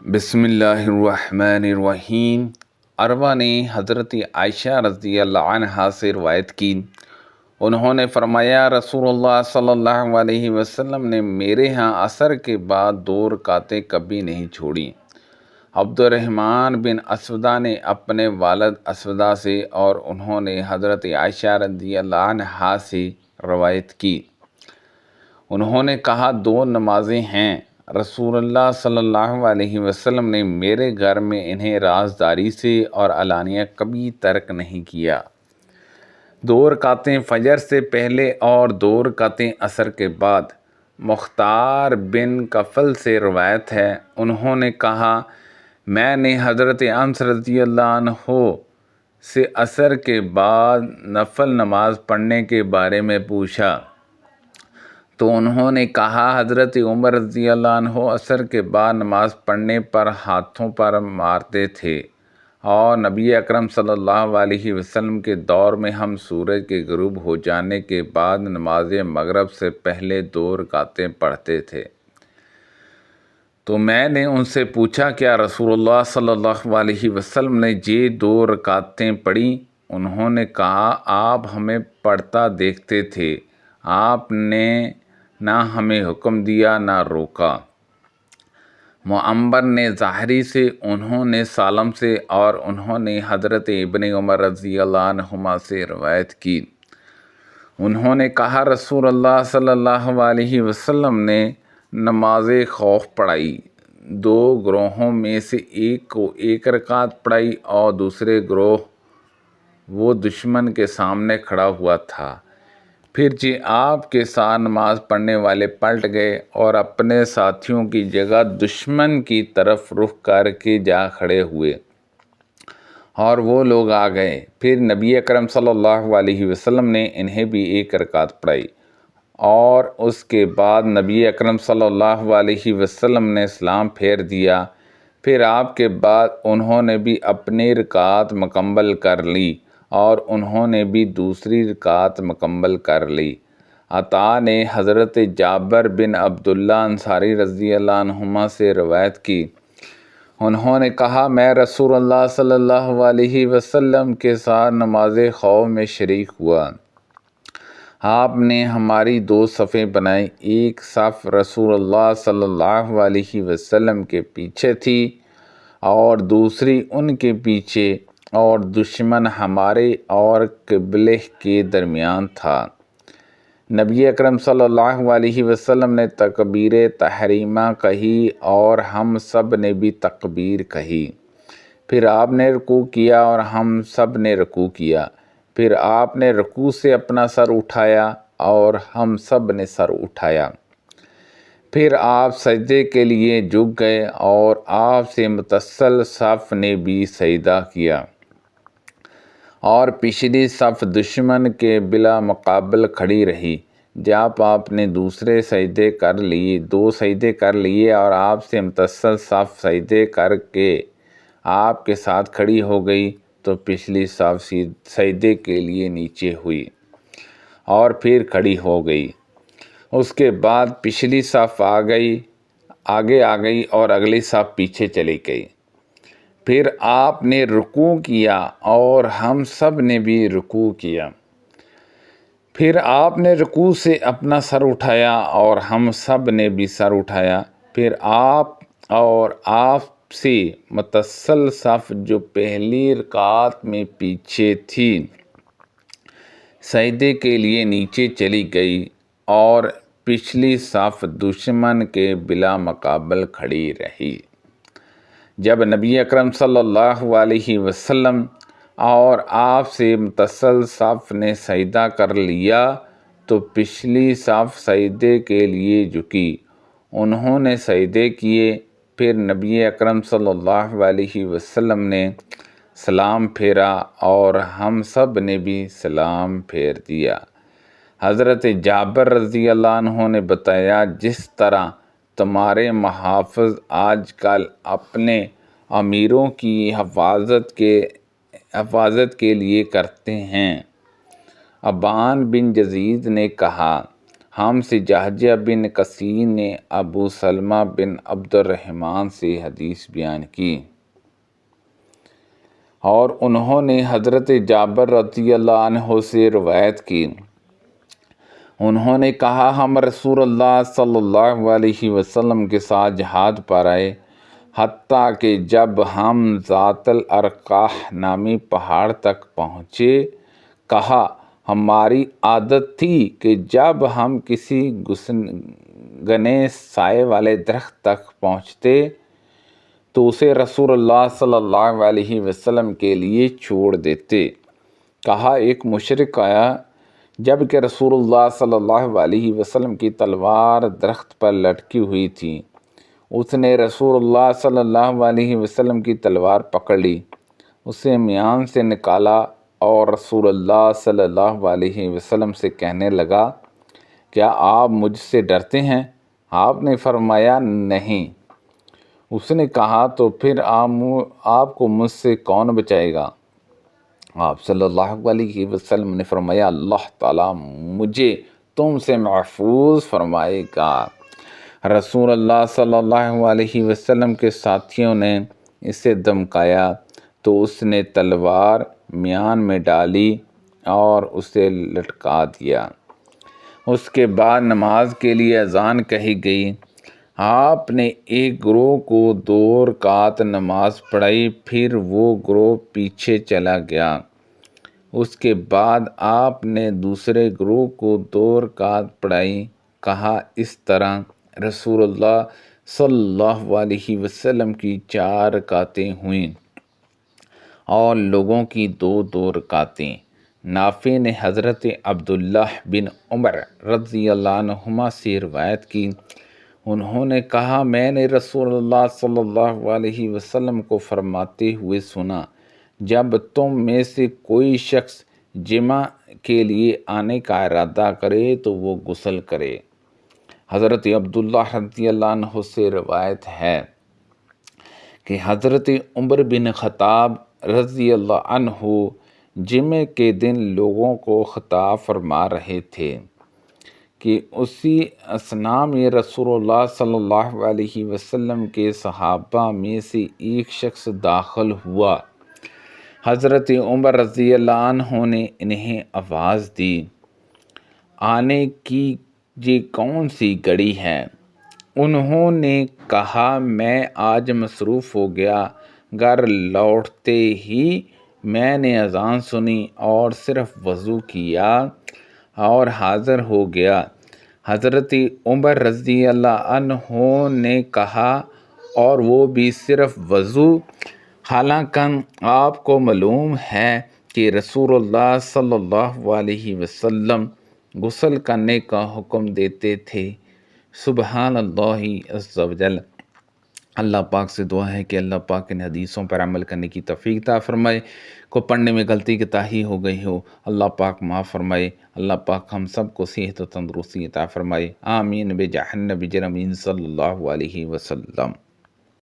بسم اللہ الرحمن الرحیم۔ عروہ نے حضرت عائشہ رضی اللہ عنہا سے روایت کی، انہوں نے فرمایا رسول اللہ صلی اللہ علیہ وسلم نے میرے ہاں عصر کے بعد 2 رکعتیں کبھی نہیں چھوڑیں۔ عبد الرحمن بن اسودہ نے اپنے والد اسودہ سے اور انہوں نے حضرت عائشہ رضی اللہ عنہا سے روایت کی، انہوں نے کہا 2 نمازیں ہیں، رسول اللہ صلی اللہ علیہ وسلم نے میرے گھر میں انہیں رازداری سے اور علانیہ کبھی ترک نہیں کیا۔ 2 رکعتیں فجر سے پہلے اور 2 رکعتیں عصر کے بعد۔ مختار بن کفل سے روایت ہے، انہوں نے کہا میں نے حضرت انس رضی اللہ عنہ سے عصر کے بعد نفل نماز پڑھنے کے بارے میں پوچھا تو انہوں نے کہا حضرت عمر رضی اللہ عنہ عصر کے بعد نماز پڑھنے پر ہاتھوں پر مارتے تھے، اور نبی اکرم صلی اللہ علیہ وسلم کے دور میں ہم سورج کے غروب ہو جانے کے بعد نماز مغرب سے پہلے 2 رکعتیں پڑھتے تھے۔ تو میں نے ان سے پوچھا کیا رسول اللہ صلی اللہ علیہ وسلم نے یہ 2 رکعتیں پڑھیں؟ انہوں نے کہا آپ ہمیں پڑھتا دیکھتے تھے، آپ نے نہ ہمیں حکم دیا نہ روکا۔ معمر نے ظاہری سے، انہوں نے سالم سے اور انہوں نے حضرت ابن عمر رضی اللہ عنہما سے روایت کی، انہوں نے کہا رسول اللہ صلی اللہ علیہ وسلم نے نماز خوف پڑھائی، 2 گروہوں میں سے ایک کو 1 رکعت پڑھائی اور دوسرے گروہ وہ دشمن کے سامنے کھڑا ہوا تھا۔ پھر آپ کے ساتھ نماز پڑھنے والے پلٹ گئے اور اپنے ساتھیوں کی جگہ دشمن کی طرف رخ کر کے جا کھڑے ہوئے، اور وہ لوگ آ گئے۔ پھر نبی اکرم صلی اللہ علیہ وسلم نے انہیں بھی 1 رکعت پڑھائی، اور اس کے بعد نبی اکرم صلی اللہ علیہ وسلم نے سلام پھیر دیا۔ پھر آپ کے بعد انہوں نے بھی اپنی رکعت مکمل کر لی اور انہوں نے بھی دوسری رکعت مکمل کر لی۔ عطا نے حضرت جابر بن عبداللہ انصاری رضی اللہ عنہما سے روایت کی، انہوں نے کہا میں رسول اللہ صلی اللہ علیہ وسلم کے ساتھ نماز خوف میں شریک ہوا۔ آپ نے ہماری 2 صفیں بنائیں، ایک صف رسول اللہ صلی اللہ علیہ وسلم کے پیچھے تھی اور دوسری ان کے پیچھے، اور دشمن ہمارے اور قبلے کے درمیان تھا۔ نبی اکرم صلی اللہ علیہ وسلم نے تکبیر تحریمہ کہی اور ہم سب نے بھی تکبیر کہی۔ پھر آپ نے رکوع کیا اور ہم سب نے رکوع کیا۔ پھر آپ نے رکوع سے اپنا سر اٹھایا اور ہم سب نے سر اٹھایا۔ پھر آپ سجدے کے لیے جھک گئے اور آپ سے متصل صف نے بھی سجدہ کیا، اور پچھلی صف دشمن کے بلا مقابل کھڑی رہی۔ جب آپ نے 2 سجدے کر لیے اور آپ سے متصل صف سجدے کر کے آپ کے ساتھ کھڑی ہو گئی تو پچھلی صف سجدے کے لیے نیچے ہوئی اور پھر کھڑی ہو گئی۔ اس کے بعد پچھلی صف آگے آ گئی اور اگلی صف پیچھے چلی گئی۔ پھر آپ نے رکوع کیا اور ہم سب نے بھی رکوع کیا۔ پھر آپ نے رکوع سے اپنا سر اٹھایا اور ہم سب نے بھی سر اٹھایا۔ پھر آپ اور آپ سے متصل صف جو پہلی رکعت میں پیچھے تھی سجدے کے لیے نیچے چلی گئی اور پچھلی صف دشمن کے بلا مقابل کھڑی رہی۔ جب نبی اکرم صلی اللہ علیہ وسلم اور آپ سے متصل صف نے سجدہ کر لیا تو پچھلی صف سجدے کے لیے جھکی، انہوں نے سجدے کیے۔ پھر نبی اکرم صلی اللہ علیہ وسلم نے سلام پھیرا اور ہم سب نے بھی سلام پھیر دیا۔ حضرت جابر رضی اللہ عنہ نے بتایا جس طرح تمہارے محافظ آج کل اپنے امیروں کی حفاظت کے لیے کرتے ہیں۔ ابان بن یزید نے کہا ہم سے جہجہ بن کثیر نے ابو سلمہ بن عبد الرحمن سے حدیث بیان کی، اور انہوں نے حضرت جابر رضی اللہ عنہ سے روایت کی، انہوں نے کہا ہم رسول اللہ صلی اللہ علیہ وسلم کے ساتھ جہاد پر آئے، حتیٰ کہ جب ہم ذات الارقاح نامی پہاڑ تک پہنچے، کہا ہماری عادت تھی کہ جب ہم کسی گھنے سائے والے درخت تک پہنچتے تو اسے رسول اللہ صلی اللہ علیہ وسلم کے لیے چھوڑ دیتے۔ کہا ایک مشرک آیا، جب کہ رسول اللہ صلی اللہ علیہ وسلم کی تلوار درخت پر لٹکی ہوئی تھی، اس نے رسول اللہ صلی اللہ علیہ وسلم کی تلوار پکڑ لی، اسے میان سے نکالا اور رسول اللہ صلی اللہ علیہ وسلم سے کہنے لگا، کیا آپ مجھ سے ڈرتے ہیں؟ آپ نے فرمایا نہیں۔ اس نے کہا تو پھر آپ کو مجھ سے کون بچائے گا؟ آپ صلی اللہ علیہ وسلم نے فرمایا، اللہ تعالیٰ مجھے تم سے محفوظ فرمائے گا۔ رسول اللہ صلی اللہ علیہ وسلم کے ساتھیوں نے اسے دمکایا تو اس نے تلوار میان میں ڈالی اور اسے لٹکا دیا۔ اس کے بعد نماز کے لیے اذان کہی گئی۔ آپ نے ایک گروہ کو 2 رکعت نماز پڑھائی، پھر وہ گروہ پیچھے چلا گیا۔ اس کے بعد آپ نے دوسرے گروہ کو 2 رکعت پڑھائی۔ کہا اس طرح رسول اللہ صلی اللہ علیہ وسلم کی 4 رکعتیں ہوئیں اور لوگوں کی 2 رکعتیں۔ نافع نے حضرت عبداللہ بن عمر رضی اللہ عنہما سے روایت کی، انہوں نے کہا میں نے رسول اللہ صلی اللہ علیہ وسلم کو فرماتے ہوئے سنا، جب تم میں سے کوئی شخص جمعہ کے لیے آنے کا ارادہ کرے تو وہ غسل کرے۔ حضرت عبداللہ رضی اللہ عنہ سے روایت ہے کہ حضرت عمر بن خطاب رضی اللہ عنہ جمعے کے دن لوگوں کو خطاب فرما رہے تھے کہ اسی اثناء میں رسول اللہ صلی اللہ علیہ وسلم کے صحابہ میں سے ایک شخص داخل ہوا۔ حضرت عمر رضی اللہ عنہ نے انہیں آواز دی، آنے کی یہ کون سی گھڑی ہے؟ انہوں نے کہا میں آج مصروف ہو گیا، گھر لوٹتے ہی میں نے اذان سنی اور صرف وضو کیا اور حاضر ہو گیا۔ حضرت عمر رضی اللہ عنہ نے کہا اور وہ بھی صرف وضو؟ حالانکہ آپ کو معلوم ہے کہ رسول اللہ صلی اللہ علیہ وسلم غسل کرنے کا حکم دیتے تھے۔ سبحان اللہ عز و جل۔ اللہ پاک سے دعا ہے کہ اللہ پاک ان حدیثوں پر عمل کرنے کی توفیق عطا فرمائے۔ کو پڑھنے میں غلطی کوتاہی ہو گئی ہو، اللہ پاک معاف فرمائے۔ اللہ پاک ہم سب کو صحت و تندرستی عطا فرمائے۔ آمین بجاہ النبی امین صلی اللہ علیہ وسلم۔